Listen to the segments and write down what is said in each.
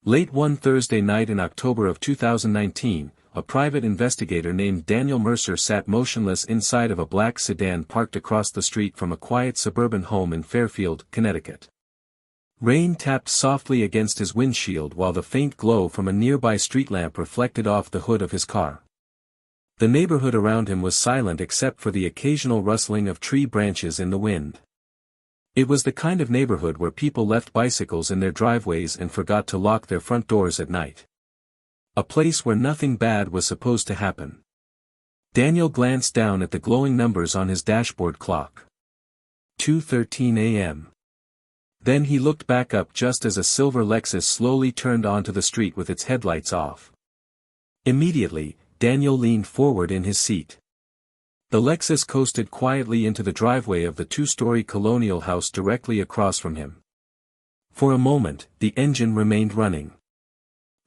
Late one Thursday night in October of 2019, a private investigator named Daniel Mercer sat motionless inside of a black sedan parked across the street from a quiet suburban home in Fairfield, Connecticut. Rain tapped softly against his windshield while the faint glow from a nearby street lamp reflected off the hood of his car. The neighborhood around him was silent except for the occasional rustling of tree branches in the wind. It was the kind of neighborhood where people left bicycles in their driveways and forgot to lock their front doors at night. A place where nothing bad was supposed to happen. Daniel glanced down at the glowing numbers on his dashboard clock. 2:13 a.m. Then he looked back up just as a silver Lexus slowly turned onto the street with its headlights off. Immediately, Daniel leaned forward in his seat. The Lexus coasted quietly into the driveway of the two-story colonial house directly across from him. For a moment, the engine remained running.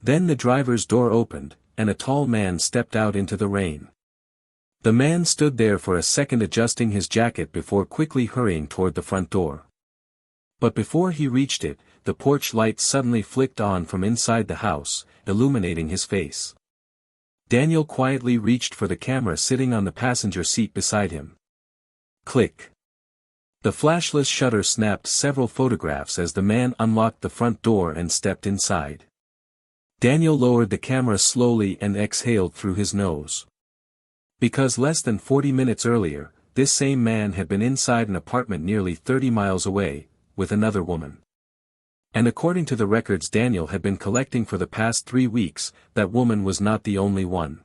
Then the driver's door opened, and a tall man stepped out into the rain. The man stood there for a second adjusting his jacket before quickly hurrying toward the front door. But before he reached it, the porch light suddenly flicked on from inside the house, illuminating his face. Daniel quietly reached for the camera sitting on the passenger seat beside him. Click. The flashless shutter snapped several photographs as the man unlocked the front door and stepped inside. Daniel lowered the camera slowly and exhaled through his nose. Because less than 40 minutes earlier, this same man had been inside an apartment nearly 30 miles away, with another woman. And according to the records Daniel had been collecting for the past 3 weeks, that woman was not the only one.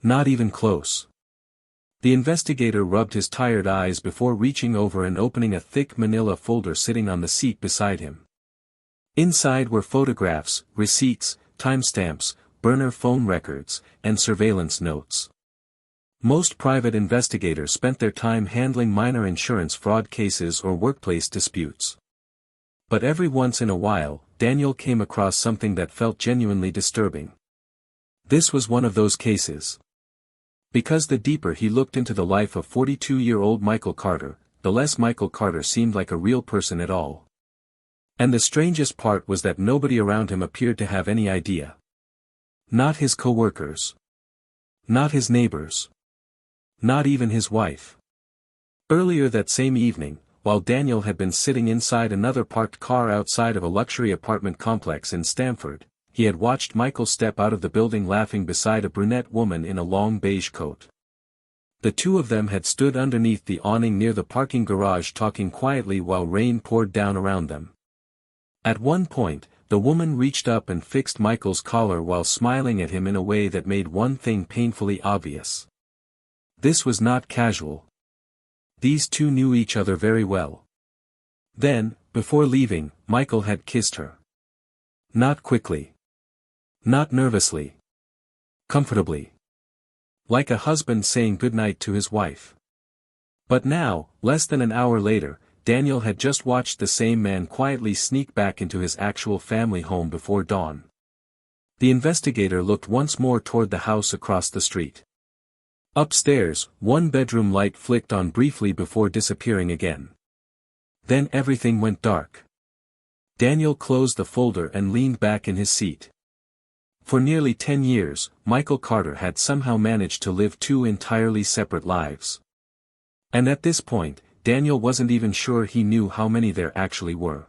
Not even close. The investigator rubbed his tired eyes before reaching over and opening a thick manila folder sitting on the seat beside him. Inside were photographs, receipts, timestamps, burner phone records, and surveillance notes. Most private investigators spent their time handling minor insurance fraud cases or workplace disputes. But every once in a while, Daniel came across something that felt genuinely disturbing. This was one of those cases. Because the deeper he looked into the life of 42-year-old Michael Carter, the less Michael Carter seemed like a real person at all. And the strangest part was that nobody around him appeared to have any idea. Not his co-workers. Not his neighbors. Not even his wife. Earlier that same evening, while Daniel had been sitting inside another parked car outside of a luxury apartment complex in Stamford, he had watched Michael step out of the building laughing beside a brunette woman in a long beige coat. The two of them had stood underneath the awning near the parking garage talking quietly while rain poured down around them. At one point, the woman reached up and fixed Michael's collar while smiling at him in a way that made one thing painfully obvious. This was not casual. These two knew each other very well. Then, before leaving, Michael had kissed her. Not quickly. Not nervously. Comfortably. Like a husband saying goodnight to his wife. But now, less than an hour later, Daniel had just watched the same man quietly sneak back into his actual family home before dawn. The investigator looked once more toward the house across the street. Upstairs, one bedroom light flicked on briefly before disappearing again. Then everything went dark. Daniel closed the folder and leaned back in his seat. For nearly 10 years, Michael Carter had somehow managed to live two entirely separate lives. And at this point, Daniel wasn't even sure he knew how many there actually were.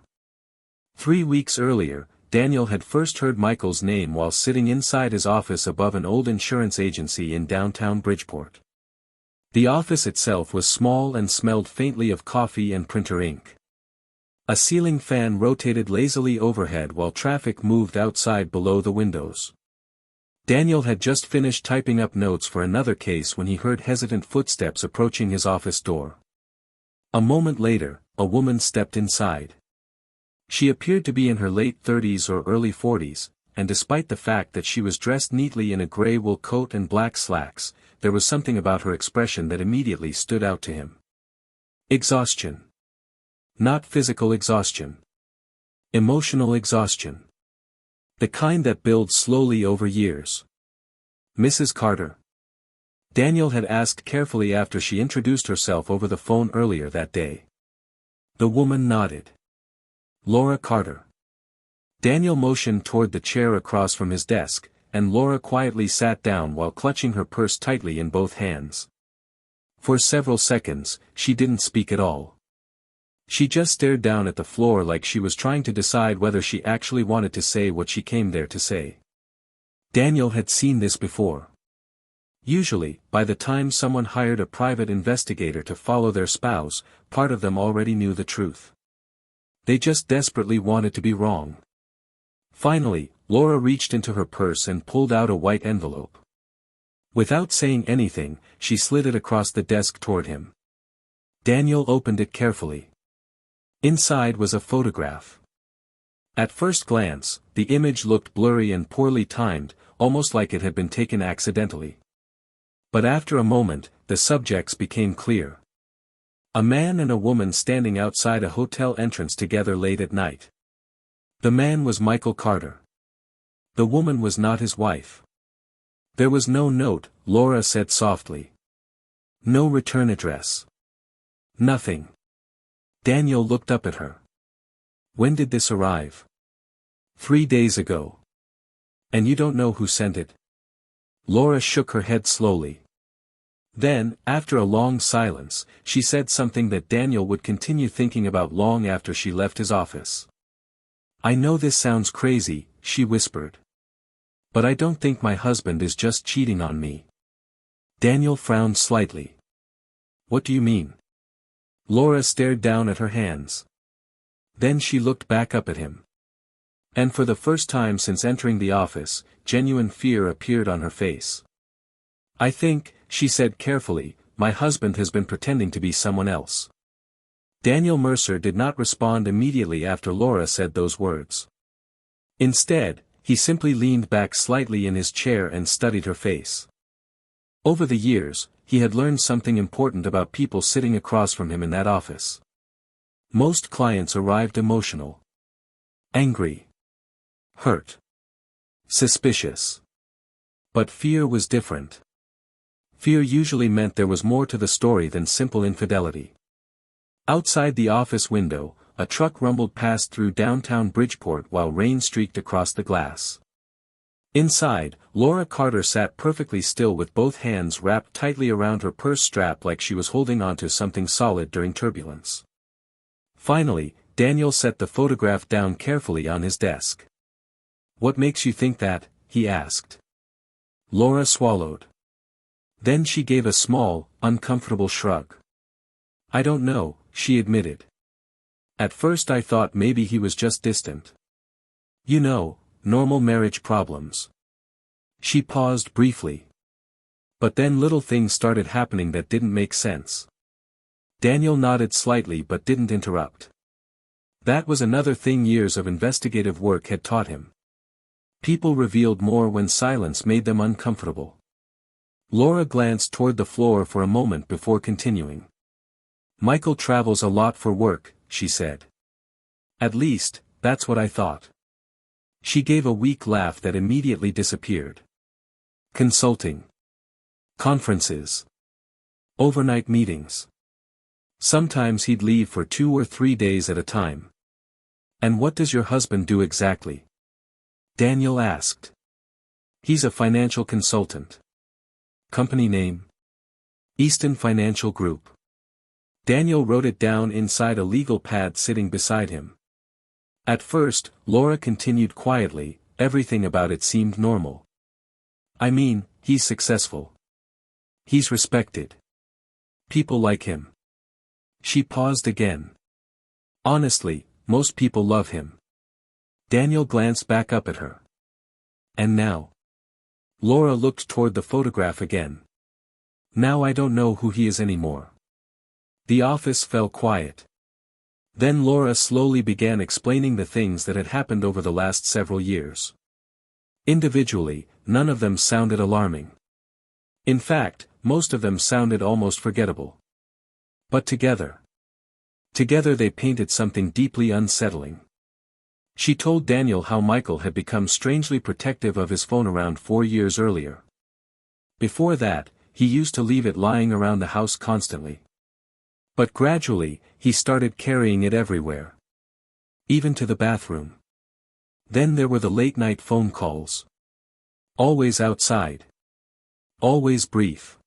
3 weeks earlier, Daniel had first heard Michael's name while sitting inside his office above an old insurance agency in downtown Bridgeport. The office itself was small and smelled faintly of coffee and printer ink. A ceiling fan rotated lazily overhead while traffic moved outside below the windows. Daniel had just finished typing up notes for another case when he heard hesitant footsteps approaching his office door. A moment later, a woman stepped inside. She appeared to be in her late 30s or early 40s, and despite the fact that she was dressed neatly in a gray wool coat and black slacks, there was something about her expression that immediately stood out to him. Exhaustion. Not physical exhaustion. Emotional exhaustion. The kind that builds slowly over years. Mrs. Carter? Daniel had asked carefully after she introduced herself over the phone earlier that day. The woman nodded. Laura Carter. Daniel motioned toward the chair across from his desk, and Laura quietly sat down while clutching her purse tightly in both hands. For several seconds, she didn't speak at all. She just stared down at the floor like she was trying to decide whether she actually wanted to say what she came there to say. Daniel had seen this before. Usually, by the time someone hired a private investigator to follow their spouse, part of them already knew the truth. They just desperately wanted to be wrong. Finally, Laura reached into her purse and pulled out a white envelope. Without saying anything, she slid it across the desk toward him. Daniel opened it carefully. Inside was a photograph. At first glance, the image looked blurry and poorly timed, almost like it had been taken accidentally. But after a moment, the subjects became clear. A man and a woman standing outside a hotel entrance together late at night. The man was Michael Carter. The woman was not his wife. There was no note, Laura said softly. No return address. Nothing. Daniel looked up at her. When did this arrive? 3 days ago. And you don't know who sent it? Laura shook her head slowly. Then, after a long silence, she said something that Daniel would continue thinking about long after she left his office. I know this sounds crazy, she whispered. But I don't think my husband is just cheating on me. Daniel frowned slightly. What do you mean? Laura stared down at her hands. Then she looked back up at him. And for the first time since entering the office, genuine fear appeared on her face. I think, she said carefully, my husband has been pretending to be someone else. Daniel Mercer did not respond immediately after Laura said those words. Instead, he simply leaned back slightly in his chair and studied her face. Over the years, he had learned something important about people sitting across from him in that office. Most clients arrived emotional. Angry. Hurt. Suspicious. But fear was different. Fear usually meant there was more to the story than simple infidelity. Outside the office window, a truck rumbled past through downtown Bridgeport while rain streaked across the glass. Inside, Laura Carter sat perfectly still with both hands wrapped tightly around her purse strap like she was holding onto something solid during turbulence. Finally, Daniel set the photograph down carefully on his desk. What makes you think that? He asked. Laura swallowed. Then she gave a small, uncomfortable shrug. I don't know, she admitted. At first I thought maybe he was just distant. You know, normal marriage problems. She paused briefly. But then little things started happening that didn't make sense. Daniel nodded slightly but didn't interrupt. That was another thing years of investigative work had taught him. People revealed more when silence made them uncomfortable. Laura glanced toward the floor for a moment before continuing. Michael travels a lot for work, she said. At least, that's what I thought. She gave a weak laugh that immediately disappeared. Consulting. Conferences. Overnight meetings. Sometimes he'd leave for 2 or 3 days at a time. And what does your husband do exactly? Daniel asked. He's a financial consultant. Company name? Easton Financial Group. Daniel wrote it down inside a legal pad sitting beside him. At first, Laura continued quietly, everything about it seemed normal. I mean, he's successful. He's respected. People like him. She paused again. Honestly, most people love him. Daniel glanced back up at her. And now? Laura looked toward the photograph again. Now I don't know who he is anymore. The office fell quiet. Then Laura slowly began explaining the things that had happened over the last several years. Individually, none of them sounded alarming. In fact, most of them sounded almost forgettable. But together they painted something deeply unsettling. She told Daniel how Michael had become strangely protective of his phone around 4 years earlier. Before that, he used to leave it lying around the house constantly. But gradually, he started carrying it everywhere. Even to the bathroom. Then there were the late-night phone calls. Always outside. Always brief.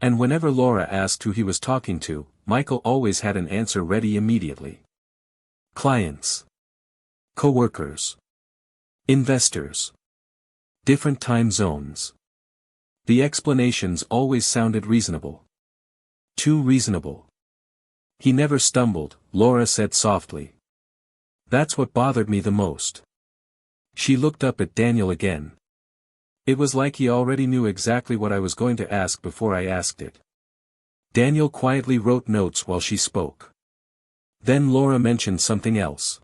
And whenever Laura asked who he was talking to, Michael always had an answer ready immediately. Clients. Co-workers. Investors. Different time zones. The explanations always sounded reasonable. Too reasonable. He never stumbled, Laura said softly. That's what bothered me the most. She looked up at Daniel again. It was like he already knew exactly what I was going to ask before I asked it. Daniel quietly wrote notes while she spoke. Then Laura mentioned something else.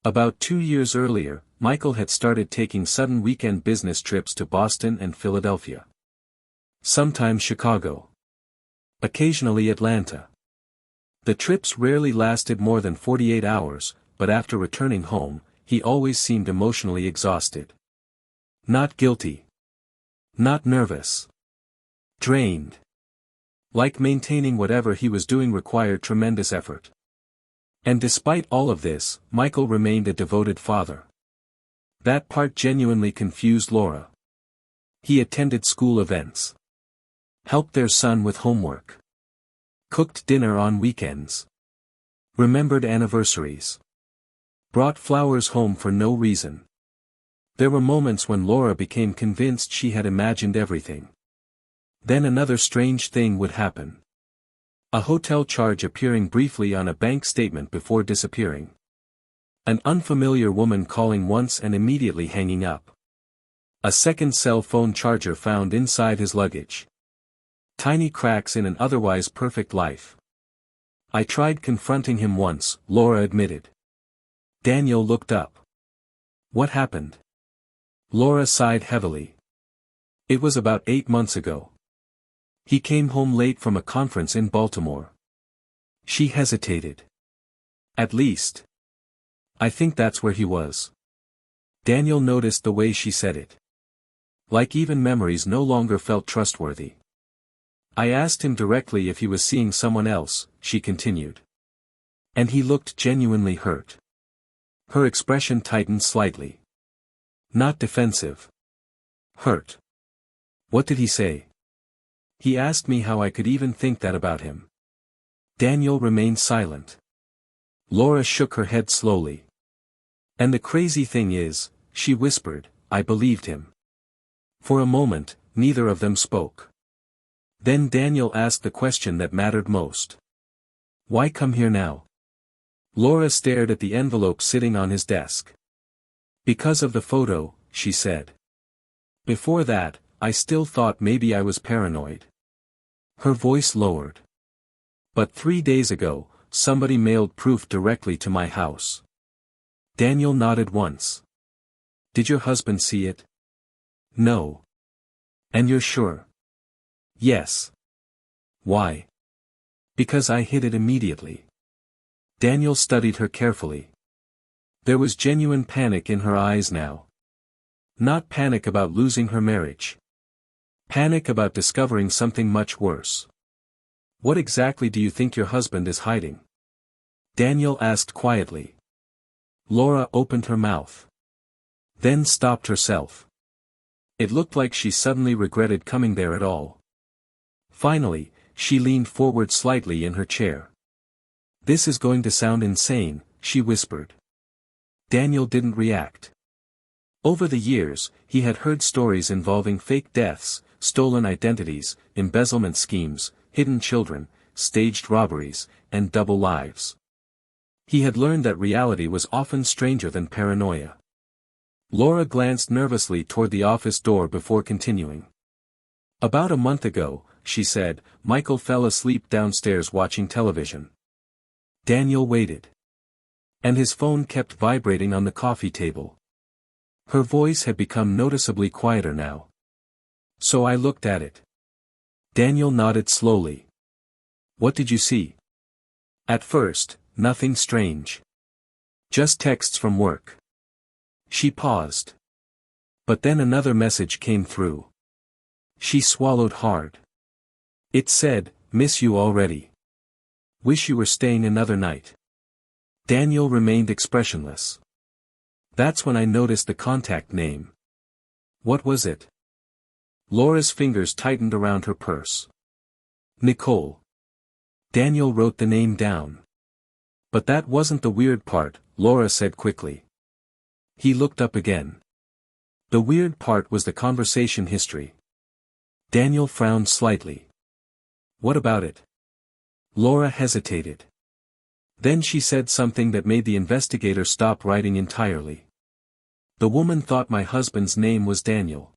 About 2 years earlier, Michael had started taking sudden weekend business trips to Boston and Philadelphia. Sometimes Chicago. Occasionally Atlanta. The trips rarely lasted more than 48 hours, but after returning home, he always seemed emotionally exhausted. Not guilty. Not nervous. Drained. Like maintaining whatever he was doing required tremendous effort. And despite all of this, Michael remained a devoted father. That part genuinely confused Laura. He attended school events. Helped their son with homework. Cooked dinner on weekends. Remembered anniversaries. Brought flowers home for no reason. There were moments when Laura became convinced she had imagined everything. Then another strange thing would happen. A hotel charge appearing briefly on a bank statement before disappearing. An unfamiliar woman calling once and immediately hanging up. A second cell phone charger found inside his luggage. Tiny cracks in an otherwise perfect life. I tried confronting him once, Laura admitted. Daniel looked up. What happened? Laura sighed heavily. It was about 8 months ago. He came home late from a conference in Baltimore. She hesitated. At least. I think that's where he was. Daniel noticed the way she said it. Like even memories no longer felt trustworthy. I asked him directly if he was seeing someone else, she continued. And he looked genuinely hurt. Her expression tightened slightly. Not defensive. Hurt. What did he say? He asked me how I could even think that about him. Daniel remained silent. Laura shook her head slowly. And the crazy thing is, she whispered, I believed him. For a moment, neither of them spoke. Then Daniel asked the question that mattered most. Why come here now? Laura stared at the envelope sitting on his desk. Because of the photo, she said. Before that, I still thought maybe I was paranoid. Her voice lowered. But 3 days ago, somebody mailed proof directly to my house. Daniel nodded once. Did your husband see it? No. And you're sure? Yes. Why? Because I hid it immediately. Daniel studied her carefully. There was genuine panic in her eyes now. Not panic about losing her marriage. Panic about discovering something much worse. What exactly do you think your husband is hiding? Daniel asked quietly. Laura opened her mouth. Then stopped herself. It looked like she suddenly regretted coming there at all. Finally, she leaned forward slightly in her chair. This is going to sound insane, she whispered. Daniel didn't react. Over the years, he had heard stories involving fake deaths, stolen identities, embezzlement schemes, hidden children, staged robberies, and double lives. He had learned that reality was often stranger than paranoia. Laura glanced nervously toward the office door before continuing. About a month ago, she said, Michael fell asleep downstairs watching television. Daniel waited. And his phone kept vibrating on the coffee table. Her voice had become noticeably quieter now. So I looked at it. Daniel nodded slowly. What did you see? At first, nothing strange. Just texts from work. She paused. But then another message came through. She swallowed hard. It said, miss you already. Wish you were staying another night. Daniel remained expressionless. That's when I noticed the contact name. What was it? Laura's fingers tightened around her purse. Nicole. Daniel wrote the name down. But that wasn't the weird part, Laura said quickly. He looked up again. The weird part was the conversation history. Daniel frowned slightly. What about it? Laura hesitated. Then she said something that made the investigator stop writing entirely. The woman thought my husband's name was Daniel.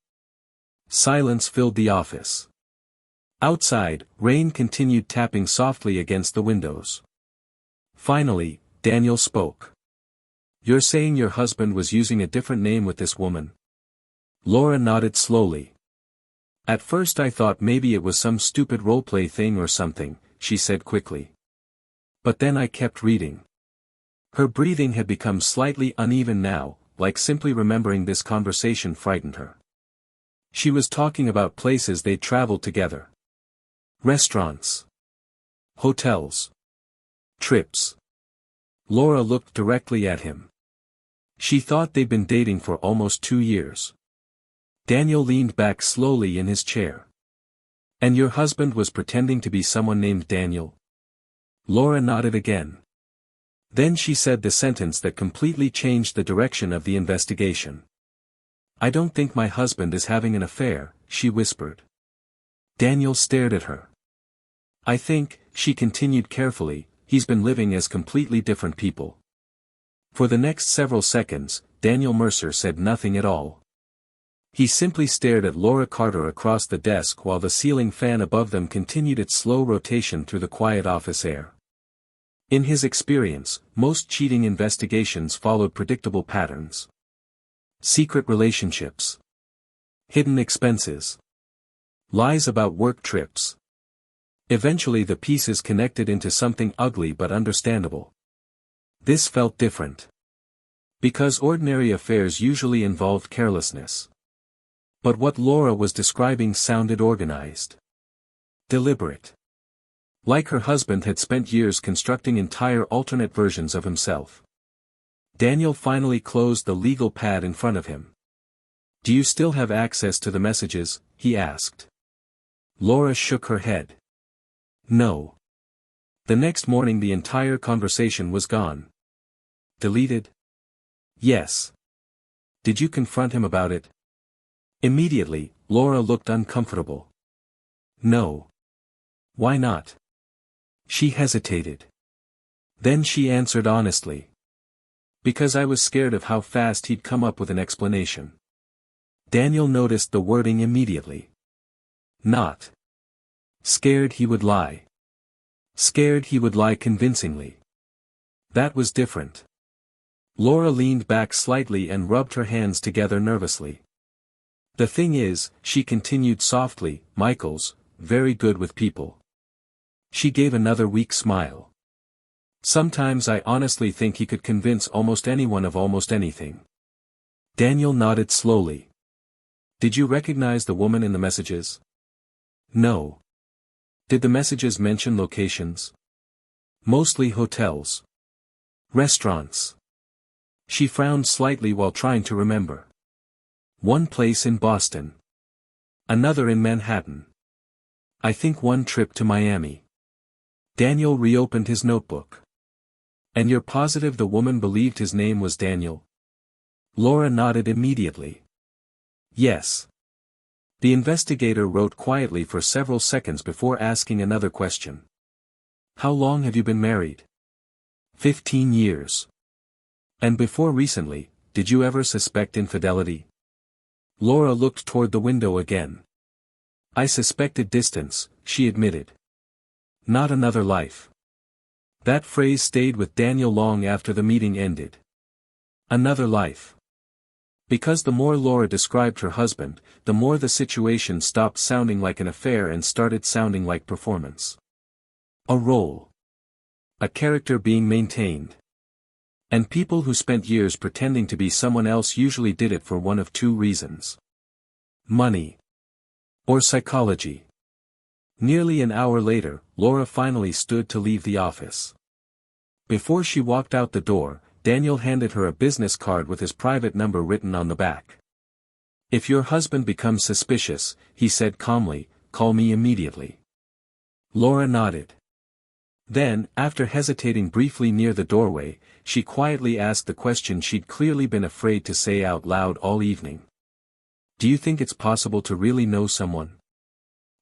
Silence filled the office. Outside, rain continued tapping softly against the windows. Finally, Daniel spoke. You're saying your husband was using a different name with this woman? Laura nodded slowly. At first I thought maybe it was some stupid roleplay thing or something, she said quickly. But then I kept reading. Her breathing had become slightly uneven now, like simply remembering this conversation frightened her. She was talking about places they'd traveled together. Restaurants. Hotels. Trips. Laura looked directly at him. She thought they'd been dating for almost 2 years. Daniel leaned back slowly in his chair. And your husband was pretending to be someone named Daniel? Laura nodded again. Then she said the sentence that completely changed the direction of the investigation. I don't think my husband is having an affair, she whispered. Daniel stared at her. I think, she continued carefully, he's been living as completely different people. For the next several seconds, Daniel Mercer said nothing at all. He simply stared at Laura Carter across the desk while the ceiling fan above them continued its slow rotation through the quiet office air. In his experience, most cheating investigations followed predictable patterns. Secret relationships. Hidden expenses. Lies about work trips. Eventually the pieces connected into something ugly but understandable. This felt different. Because ordinary affairs usually involved carelessness. But what Laura was describing sounded organized. Deliberate. Like her husband had spent years constructing entire alternate versions of himself. Daniel finally closed the legal pad in front of him. Do you still have access to the messages? He asked. Laura shook her head. No. The next morning the entire conversation was gone. Deleted? Yes. Did you confront him about it? Immediately, Laura looked uncomfortable. No. Why not? She hesitated. Then she answered honestly. Because I was scared of how fast he'd come up with an explanation. Daniel noticed the wording immediately. Not. Scared he would lie. Scared he would lie convincingly. That was different. Laura leaned back slightly and rubbed her hands together nervously. The thing is, she continued softly, Michael's very good with people. She gave another weak smile. Sometimes I honestly think he could convince almost anyone of almost anything. Daniel nodded slowly. Did you recognize the woman in the messages? No. Did the messages mention locations? Mostly hotels. Restaurants. She frowned slightly while trying to remember. One place in Boston. Another in Manhattan. I think one trip to Miami. Daniel reopened his notebook. And you're positive the woman believed his name was Daniel? Laura nodded immediately. Yes. The investigator wrote quietly for several seconds before asking another question. How long have you been married? 15 years. And before recently, did you ever suspect infidelity? Laura looked toward the window again. I suspected distance, she admitted. Not another life. That phrase stayed with Daniel long after the meeting ended. Another life. Because the more Laura described her husband, the more the situation stopped sounding like an affair and started sounding like performance. A role. A character being maintained. And people who spent years pretending to be someone else usually did it for one of two reasons. Money. Or psychology. Nearly an hour later, Laura finally stood to leave the office. Before she walked out the door, Daniel handed her a business card with his private number written on the back. "If your husband becomes suspicious," he said calmly, "call me immediately." Laura nodded. Then, after hesitating briefly near the doorway, she quietly asked the question she'd clearly been afraid to say out loud all evening. "Do you think it's possible to really know someone?"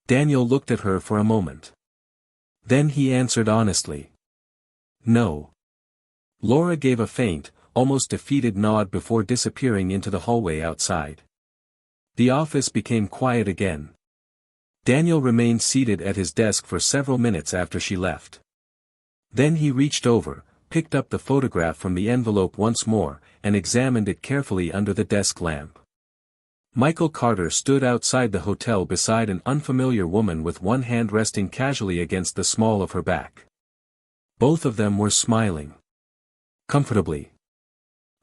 Daniel looked at her for a moment. Then he answered honestly. "No." Laura gave a faint, almost defeated nod before disappearing into the hallway outside. The office became quiet again. Daniel remained seated at his desk for several minutes after she left. Then he reached over, picked up the photograph from the envelope once more, and examined it carefully under the desk lamp. Michael Carter stood outside the hotel beside an unfamiliar woman with one hand resting casually against the small of her back. Both of them were smiling. Comfortably.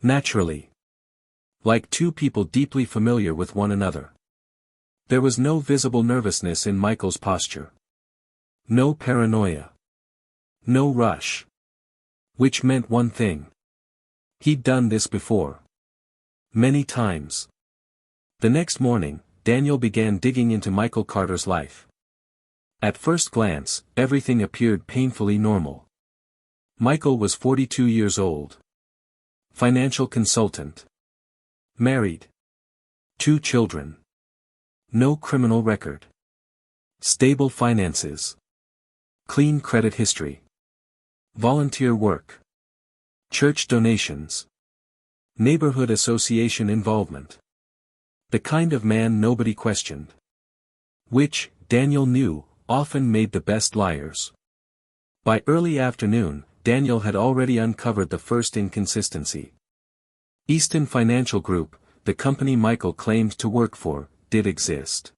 Naturally. Like two people deeply familiar with one another. There was no visible nervousness in Michael's posture. No paranoia. No rush. Which meant one thing. He'd done this before. Many times. The next morning, Daniel began digging into Michael Carter's life. At first glance, everything appeared painfully normal. Michael was 42 years old. Financial consultant. Married. 2 children. No criminal record. Stable finances. Clean credit history. Volunteer work. Church donations. Neighborhood association involvement. The kind of man nobody questioned. Which, Daniel knew, often made the best liars. By early afternoon, Daniel had already uncovered the first inconsistency. Easton Financial Group, the company Michael claimed to work for, did exist.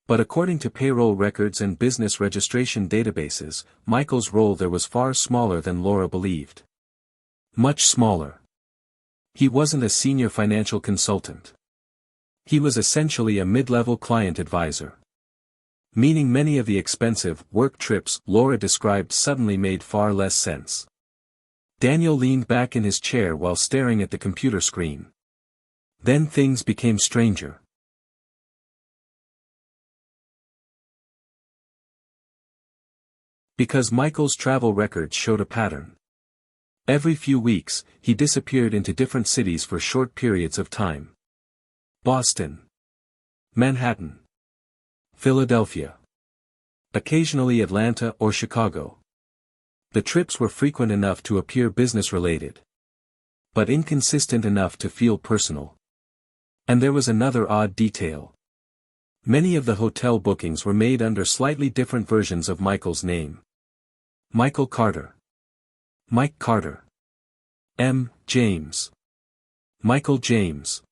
But according to payroll records and business registration databases, Michael's role there was far smaller than Laura believed. Much smaller. He wasn't a senior financial consultant. He was essentially a mid-level client advisor. Meaning many of the expensive work trips Laura described suddenly made far less sense. Daniel leaned back in his chair while staring at the computer screen. Then things became stranger. Because Michael's travel records showed a pattern. Every few weeks, he disappeared into different cities for short periods of time. Boston. Manhattan. Philadelphia. Occasionally Atlanta or Chicago. The trips were frequent enough to appear business-related. But inconsistent enough to feel personal. And there was another odd detail. Many of the hotel bookings were made under slightly different versions of Michael's name. Michael Carter. Mike Carter. M. James. Michael James.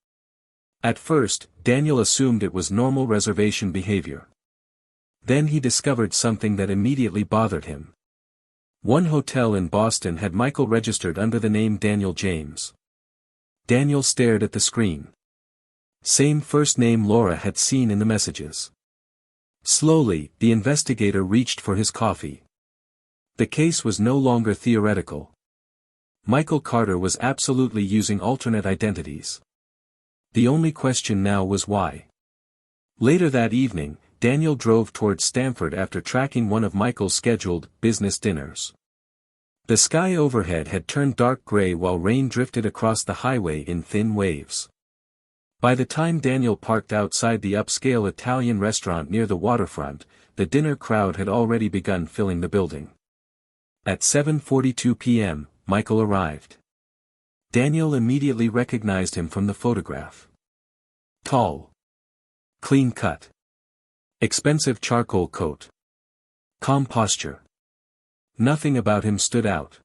At first, Daniel assumed it was normal reservation behavior. Then he discovered something that immediately bothered him. One hotel in Boston had Michael registered under the name Daniel James. Daniel stared at the screen. Same first name Laura had seen in the messages. Slowly, the investigator reached for his coffee. The case was no longer theoretical. Michael Carter was absolutely using alternate identities. The only question now was why. Later that evening, Daniel drove towards Stamford after tracking one of Michael's scheduled business dinners. The sky overhead had turned dark gray while rain drifted across the highway in thin waves. By the time Daniel parked outside the upscale Italian restaurant near the waterfront, the dinner crowd had already begun filling the building. At 7:42 p.m., Michael arrived. Daniel immediately recognized him from the photograph. Tall. Clean cut. Expensive charcoal coat. Calm posture. Nothing about him stood out.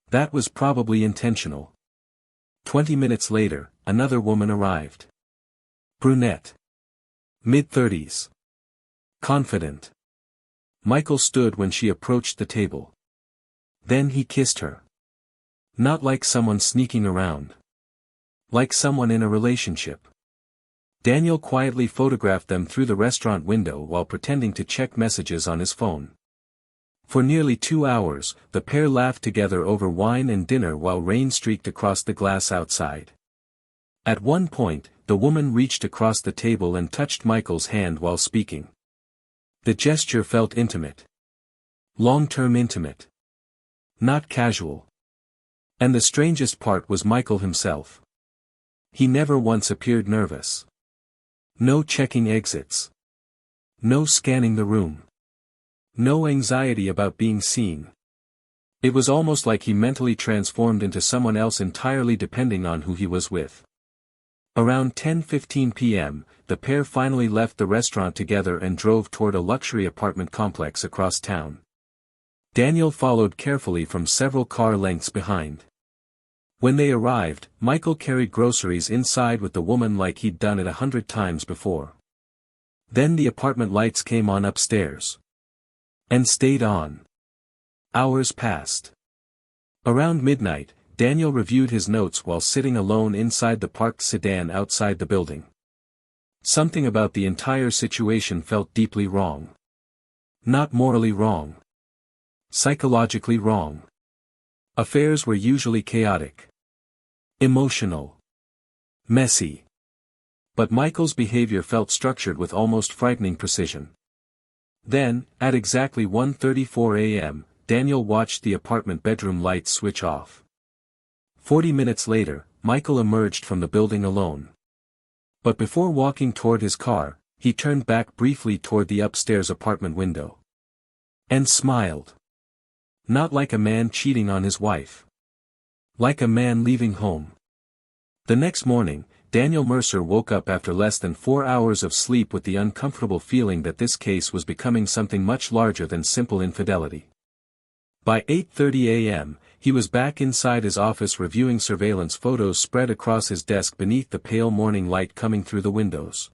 That was probably intentional. 20 minutes later, another woman arrived. Brunette. Mid-30s. Confident. Michael stood when she approached the table. Then he kissed her. Not like someone sneaking around. Like someone in a relationship. Daniel quietly photographed them through the restaurant window while pretending to check messages on his phone. For nearly 2 hours, the pair laughed together over wine and dinner while rain streaked across the glass outside. At one point, the woman reached across the table and touched Michael's hand while speaking. The gesture felt intimate. Long-term intimate. Not casual. And the strangest part was Michael himself. He never once appeared nervous. No checking exits. No scanning the room. No anxiety about being seen. It was almost like he mentally transformed into someone else entirely depending on who he was with. Around 10:15 p.m., the pair finally left the restaurant together and drove toward a luxury apartment complex across town. Daniel followed carefully from several car lengths behind. When they arrived, Michael carried groceries inside with the woman like he'd done it 100 times before. Then the apartment lights came on upstairs. And stayed on. Hours passed. Around midnight, Daniel reviewed his notes while sitting alone inside the parked sedan outside the building. Something about the entire situation felt deeply wrong. Not morally wrong. Psychologically wrong. Affairs were usually chaotic. Emotional. Messy. But Michael's behavior felt structured with almost frightening precision. Then, at exactly 1:34 a.m., Daniel watched the apartment bedroom lights switch off. 40 minutes later, Michael emerged from the building alone. But before walking toward his car, he turned back briefly toward the upstairs apartment window. And smiled. Not like a man cheating on his wife. Like a man leaving home. The next morning, Daniel Mercer woke up after less than 4 hours of sleep with the uncomfortable feeling that this case was becoming something much larger than simple infidelity. By 8:30 a.m., he was back inside his office reviewing surveillance photos spread across his desk beneath the pale morning light coming through the windows.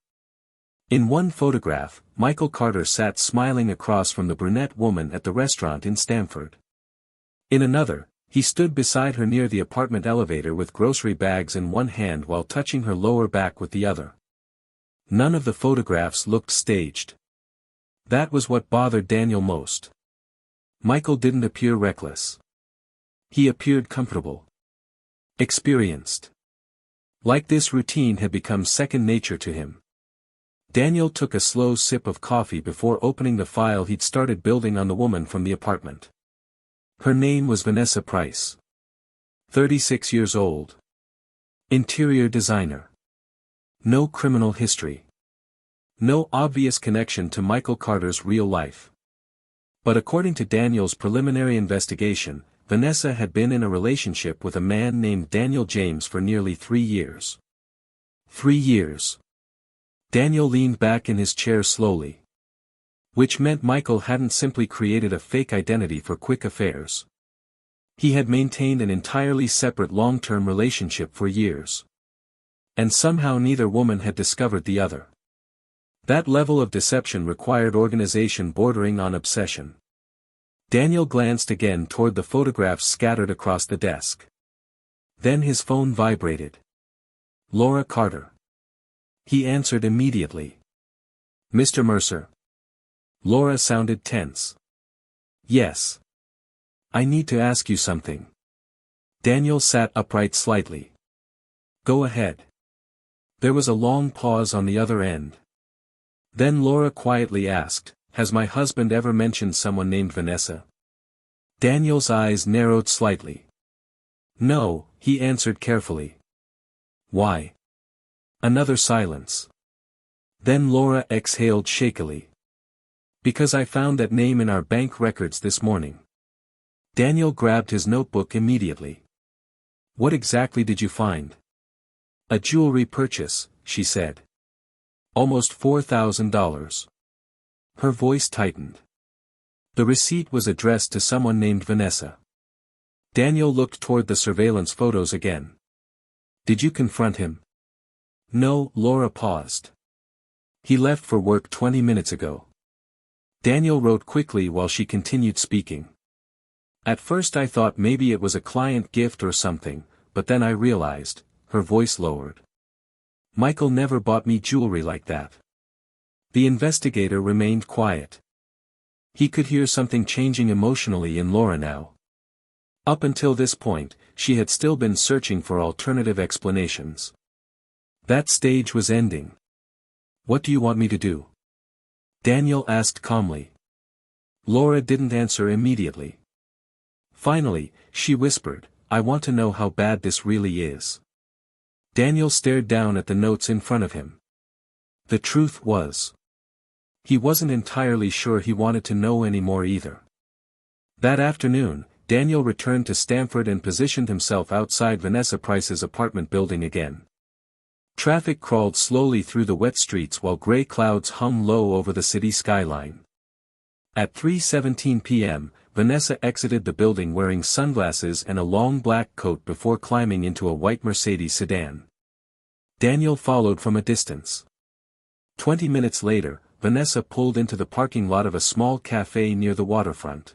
In one photograph, Michael Carter sat smiling across from the brunette woman at the restaurant in Stamford. In another, he stood beside her near the apartment elevator with grocery bags in one hand while touching her lower back with the other. None of the photographs looked staged. That was what bothered Daniel most. Michael didn't appear reckless. He appeared comfortable. Experienced. Like this routine had become second nature to him. Daniel took a slow sip of coffee before opening the file he'd started building on the woman from the apartment. Her name was Vanessa Price. 36 years old. Interior designer. No criminal history. No obvious connection to Michael Carter's real life. But according to Daniel's preliminary investigation, Vanessa had been in a relationship with a man named Daniel James for nearly 3 years. 3 years. Daniel leaned back in his chair slowly. Which meant Michael hadn't simply created a fake identity for quick affairs. He had maintained an entirely separate long-term relationship for years. And somehow neither woman had discovered the other. That level of deception required organization bordering on obsession. Daniel glanced again toward the photographs scattered across the desk. Then his phone vibrated. Laura Carter. He answered immediately. Mr. Mercer. Laura sounded tense. Yes. I need to ask you something. Daniel sat upright slightly. Go ahead. There was a long pause on the other end. Then Laura quietly asked, has my husband ever mentioned someone named Vanessa? Daniel's eyes narrowed slightly. No, he answered carefully. Why? Another silence. Then Laura exhaled shakily. Because I found that name in our bank records this morning. Daniel grabbed his notebook immediately. What exactly did you find? A jewelry purchase, she said. Almost $4,000. Her voice tightened. The receipt was addressed to someone named Vanessa. Daniel looked toward the surveillance photos again. Did you confront him? No, Laura paused. He left for work 20 minutes ago. Daniel wrote quickly while she continued speaking. At first I thought maybe it was a client gift or something, but then I realized, her voice lowered. Michael never bought me jewelry like that. The investigator remained quiet. He could hear something changing emotionally in Laura now. Up until this point, she had still been searching for alternative explanations. That stage was ending. "What do you want me to do?" Daniel asked calmly. Laura didn't answer immediately. Finally, she whispered, "I want to know how bad this really is." Daniel stared down at the notes in front of him. The truth was, he wasn't entirely sure he wanted to know anymore either. That afternoon, Daniel returned to Stamford and positioned himself outside Vanessa Price's apartment building again. Traffic crawled slowly through the wet streets while gray clouds hung low over the city skyline. At 3:17 p.m., Vanessa exited the building wearing sunglasses and a long black coat before climbing into a white Mercedes sedan. Daniel followed from a distance. 20 minutes later, Vanessa pulled into the parking lot of a small cafe near the waterfront.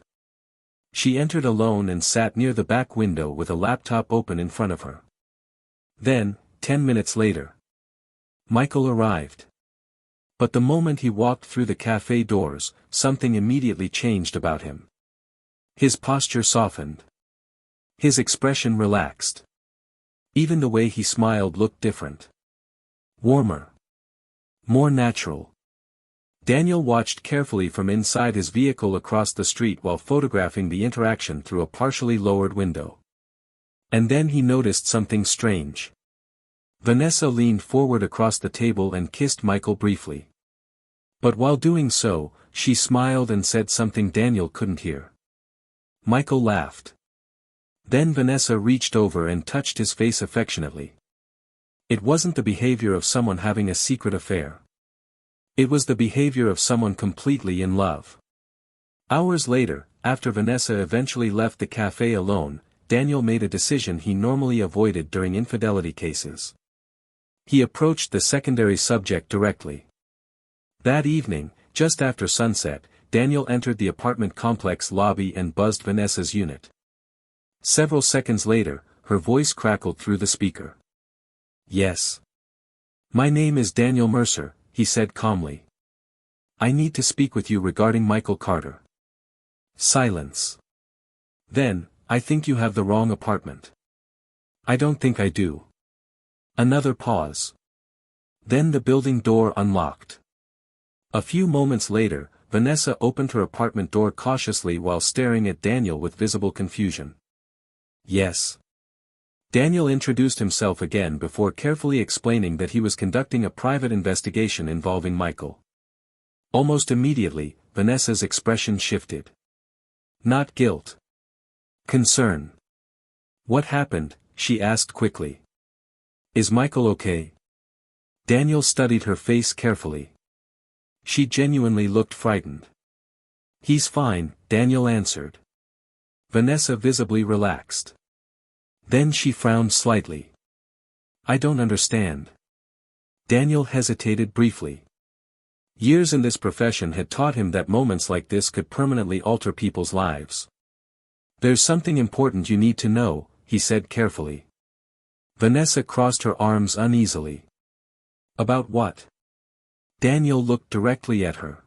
She entered alone and sat near the back window with a laptop open in front of her. Then, 10 minutes later, Michael arrived. But the moment he walked through the cafe doors, something immediately changed about him. His posture softened. His expression relaxed. Even the way he smiled looked different. Warmer. More natural. Daniel watched carefully from inside his vehicle across the street while photographing the interaction through a partially lowered window. And then he noticed something strange. Vanessa leaned forward across the table and kissed Michael briefly. But while doing so, she smiled and said something Daniel couldn't hear. Michael laughed. Then Vanessa reached over and touched his face affectionately. It wasn't the behavior of someone having a secret affair. It was the behavior of someone completely in love. Hours later, after Vanessa eventually left the cafe alone, Daniel made a decision he normally avoided during infidelity cases. He approached the secondary subject directly. That evening, just after sunset, Daniel entered the apartment complex lobby and buzzed Vanessa's unit. Several seconds later, her voice crackled through the speaker. "Yes. My name is Daniel Mercer," he said calmly. "I need to speak with you regarding Michael Carter." Silence. "Then, I think you have the wrong apartment." "I don't think I do." Another pause. Then the building door unlocked. A few moments later, Vanessa opened her apartment door cautiously while staring at Daniel with visible confusion. "Yes." Daniel introduced himself again before carefully explaining that he was conducting a private investigation involving Michael. Almost immediately, Vanessa's expression shifted. Not guilt. Concern. "What happened?" she asked quickly. "Is Michael okay?" Daniel studied her face carefully. She genuinely looked frightened. "He's fine," Daniel answered. Vanessa visibly relaxed. Then she frowned slightly. "I don't understand." Daniel hesitated briefly. Years in this profession had taught him that moments like this could permanently alter people's lives. "There's something important you need to know," he said carefully. Vanessa crossed her arms uneasily. "About what?" Daniel looked directly at her.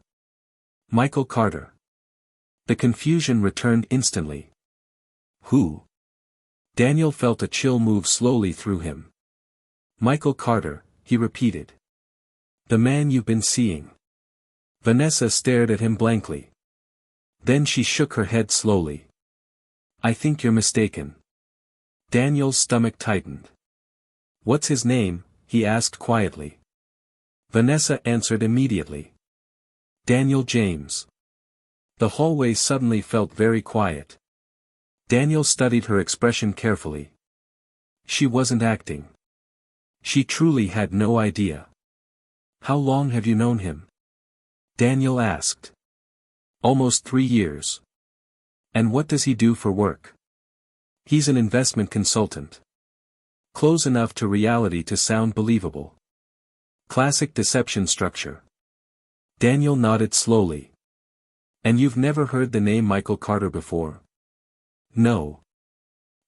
"Michael Carter." The confusion returned instantly. "Who?" Daniel felt a chill move slowly through him. "Michael Carter," he repeated. "The man you've been seeing." Vanessa stared at him blankly. Then she shook her head slowly. "I think you're mistaken." Daniel's stomach tightened. "What's his name?" he asked quietly. Vanessa answered immediately. "Daniel James." The hallway suddenly felt very quiet. Daniel studied her expression carefully. She wasn't acting. She truly had no idea. "How long have you known him?" Daniel asked. "Almost 3 years." "And what does he do for work?" "He's an investment consultant." Close enough to reality to sound believable. Classic deception structure. Daniel nodded slowly. "And you've never heard the name Michael Carter before?" "No."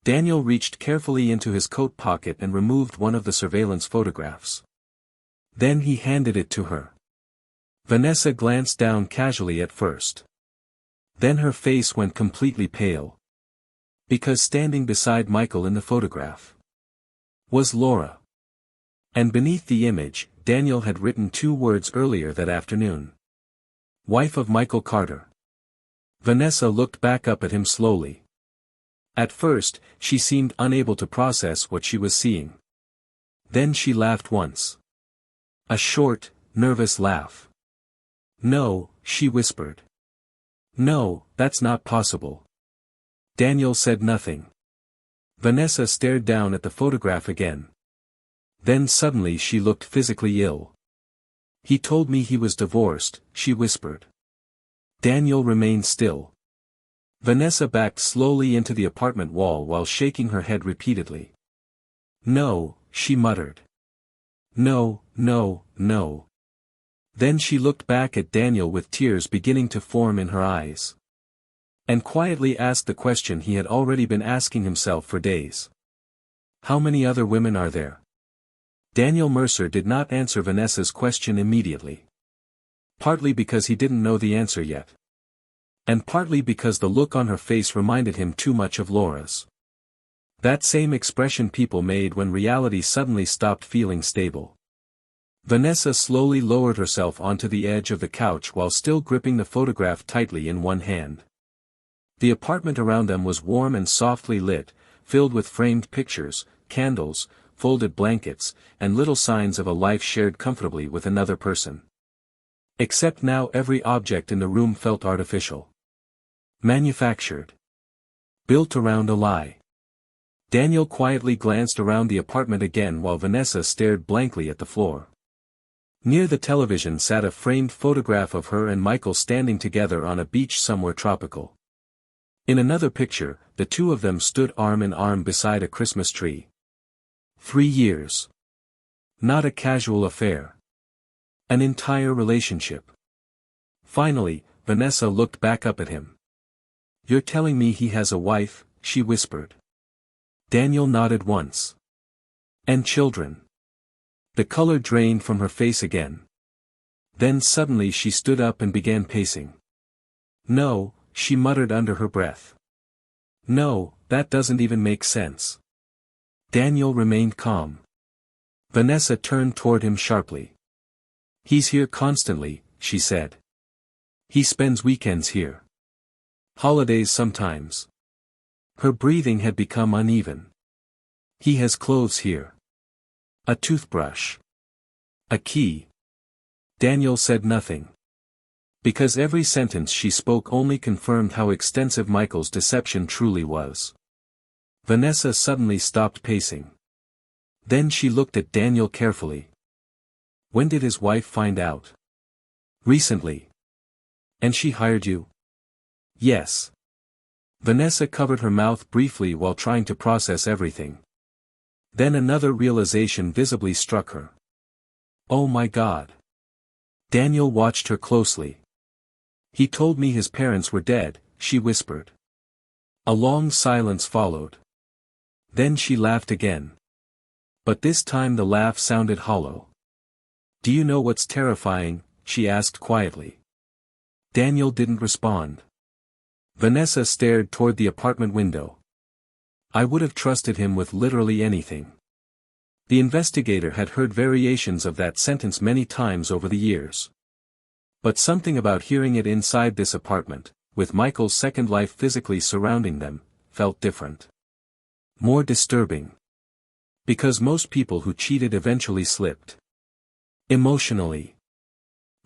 Daniel reached carefully into his coat pocket and removed one of the surveillance photographs. Then he handed it to her. Vanessa glanced down casually at first. Then her face went completely pale. Because standing beside Michael in the photograph was Laura. And beneath the image, Daniel had written 2 words earlier that afternoon. Wife of Michael Carter. Vanessa looked back up at him slowly. At first, she seemed unable to process what she was seeing. Then she laughed once. A short, nervous laugh. No, she whispered. No, that's not possible. Daniel said nothing. Vanessa stared down at the photograph again. Then suddenly she looked physically ill. He told me he was divorced, she whispered. Daniel remained still. Vanessa backed slowly into the apartment wall while shaking her head repeatedly. No, she muttered. No, no, no. Then she looked back at Daniel with tears beginning to form in her eyes. And quietly asked the question he had already been asking himself for days. How many other women are there? Daniel Mercer did not answer Vanessa's question immediately. Partly because he didn't know the answer yet. And partly because the look on her face reminded him too much of Laura's. That same expression people made when reality suddenly stopped feeling stable. Vanessa slowly lowered herself onto the edge of the couch while still gripping the photograph tightly in one hand. The apartment around them was warm and softly lit, filled with framed pictures, candles, folded blankets, and little signs of a life shared comfortably with another person. Except now every object in the room felt artificial. Manufactured. Built around a lie. Daniel quietly glanced around the apartment again while Vanessa stared blankly at the floor. Near the television sat a framed photograph of her and Michael standing together on a beach somewhere tropical. In another picture, the 2 of them stood arm in arm beside a Christmas tree. 3 years. Not a casual affair. An entire relationship. Finally, Vanessa looked back up at him. You're telling me he has a wife, she whispered. Daniel nodded once. And children. The color drained from her face again. Then suddenly she stood up and began pacing. No, she muttered under her breath. No, that doesn't even make sense. Daniel remained calm. Vanessa turned toward him sharply. He's here constantly, she said. He spends weekends here. Holidays sometimes. Her breathing had become uneven. He has clothes here. A toothbrush. A key. Daniel said nothing. Because every sentence she spoke only confirmed how extensive Michael's deception truly was. Vanessa suddenly stopped pacing. Then she looked at Daniel carefully. When did his wife find out? Recently. And she hired you? Yes. Vanessa covered her mouth briefly while trying to process everything. Then another realization visibly struck her. Oh my God. Daniel watched her closely. He told me his parents were dead, she whispered. A long silence followed. Then she laughed again. But this time the laugh sounded hollow. Do you know what's terrifying? She asked quietly. Daniel didn't respond. Vanessa stared toward the apartment window. I would have trusted him with literally anything. The investigator had heard variations of that sentence many times over the years. But something about hearing it inside this apartment, with Michael's second life physically surrounding them, felt different. More disturbing. Because most people who cheated eventually slipped. Emotionally.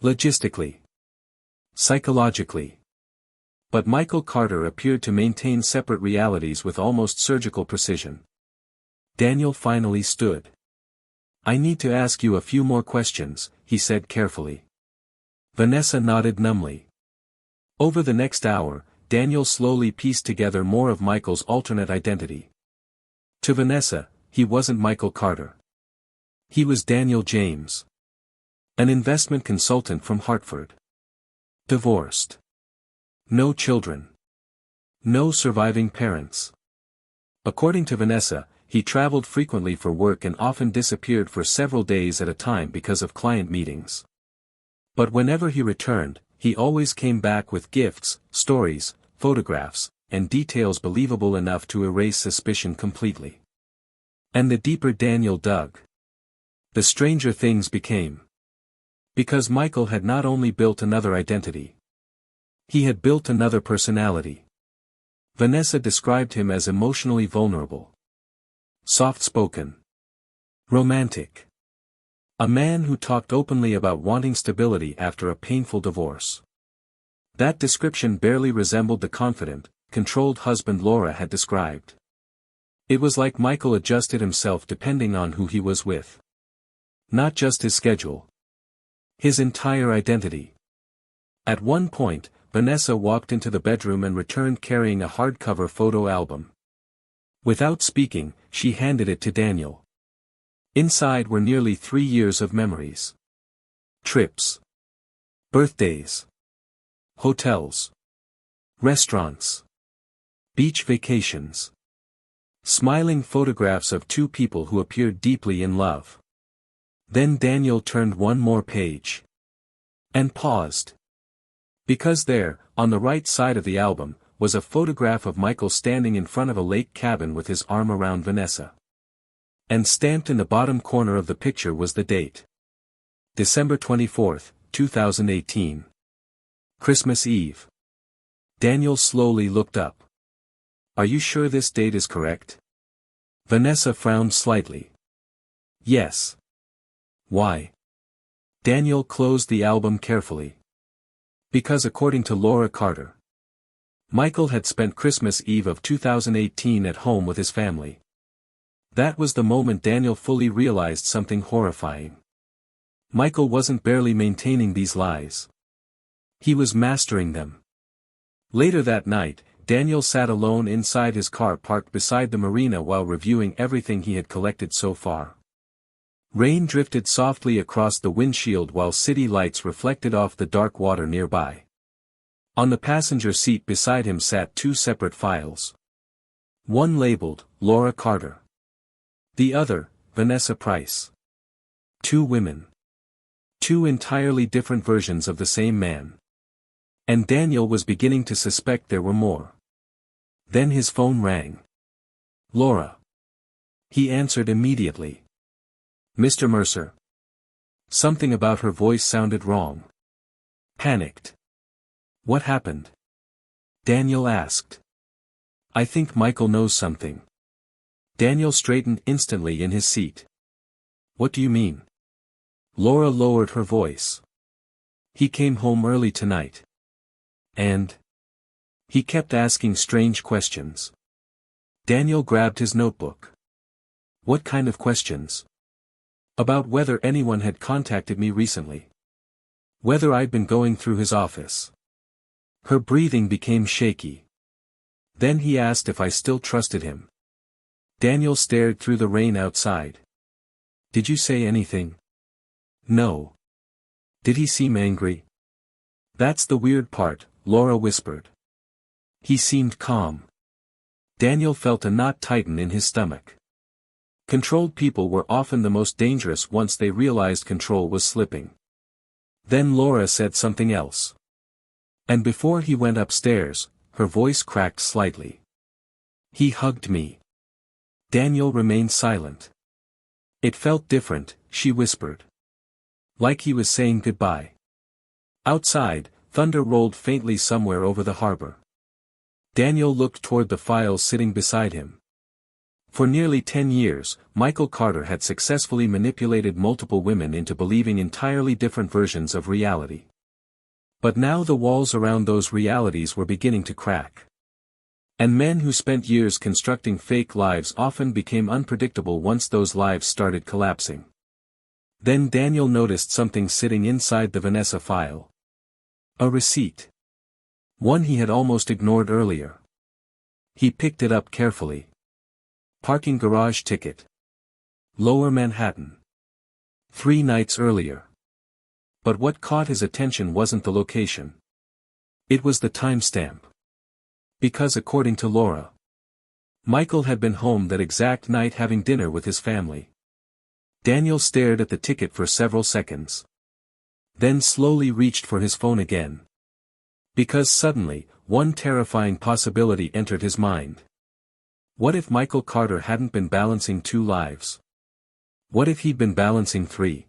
Logistically. Psychologically. But Michael Carter appeared to maintain separate realities with almost surgical precision. Daniel finally stood. I need to ask you a few more questions, he said carefully. Vanessa nodded numbly. Over the next hour, Daniel slowly pieced together more of Michael's alternate identity. To Vanessa, he wasn't Michael Carter. He was Daniel James. An investment consultant from Hartford. Divorced. No children. No surviving parents. According to Vanessa, he traveled frequently for work and often disappeared for several days at a time because of client meetings. But whenever he returned, he always came back with gifts, stories, photographs, and details believable enough to erase suspicion completely. And the deeper Daniel dug, the stranger things became. Because Michael had not only built another identity, he had built another personality. Vanessa described him as emotionally vulnerable, soft-spoken, romantic. A man who talked openly about wanting stability after a painful divorce. That description barely resembled the confident, controlled husband Laura had described. It was like Michael adjusted himself depending on who he was with. Not just his schedule. His entire identity. At one point, Vanessa walked into the bedroom and returned carrying a hardcover photo album. Without speaking, she handed it to Daniel. Inside were nearly 3 years of memories. Trips. Birthdays. Hotels. Restaurants. Beach vacations. Smiling photographs of two people who appeared deeply in love. Then Daniel turned one more page. And paused. Because there, on the right side of the album, was a photograph of Michael standing in front of a lake cabin with his arm around Vanessa. And stamped in the bottom corner of the picture was the date. December 24, 2018. Christmas Eve. Daniel slowly looked up. Are you sure this date is correct? Vanessa frowned slightly. Yes. Why? Daniel closed the album carefully. Because according to Laura Carter, Michael had spent Christmas Eve of 2018 at home with his family. That was the moment Daniel fully realized something horrifying. Michael wasn't barely maintaining these lies. He was mastering them. Later that night, Daniel sat alone inside his car parked beside the marina while reviewing everything he had collected so far. Rain drifted softly across the windshield while city lights reflected off the dark water nearby. On the passenger seat beside him sat two separate files. One labeled, Laura Carter. The other, Vanessa Price. Two women. Two entirely different versions of the same man. And Daniel was beginning to suspect there were more. Then his phone rang. Laura. He answered immediately. Mr. Mercer. Something about her voice sounded wrong. Panicked. What happened? Daniel asked. I think Michael knows something. Daniel straightened instantly in his seat. What do you mean? Laura lowered her voice. He came home early tonight. And? He kept asking strange questions. Daniel grabbed his notebook. What kind of questions? About whether anyone had contacted me recently. Whether I'd been going through his office. Her breathing became shaky. Then he asked if I still trusted him. Daniel stared through the rain outside. Did you say anything? No. Did he seem angry? That's the weird part, Laura whispered. He seemed calm. Daniel felt a knot tighten in his stomach. Controlled people were often the most dangerous once they realized control was slipping. Then Laura said something else. And before he went upstairs, her voice cracked slightly. He hugged me. Daniel remained silent. It felt different, she whispered. Like he was saying goodbye. Outside, thunder rolled faintly somewhere over the harbor. Daniel looked toward the files sitting beside him. For nearly 10 years, Michael Carter had successfully manipulated multiple women into believing entirely different versions of reality. But now the walls around those realities were beginning to crack. And men who spent years constructing fake lives often became unpredictable once those lives started collapsing. Then Daniel noticed something sitting inside the Vanessa file. A receipt. One he had almost ignored earlier. He picked it up carefully. Parking garage ticket. Lower Manhattan. 3 nights earlier. But what caught his attention wasn't the location. It was the timestamp. Because according to Laura, Michael had been home that exact night having dinner with his family. Daniel stared at the ticket for several seconds. Then slowly reached for his phone again. Because suddenly, one terrifying possibility entered his mind. What if Michael Carter hadn't been balancing two lives? What if he'd been balancing three?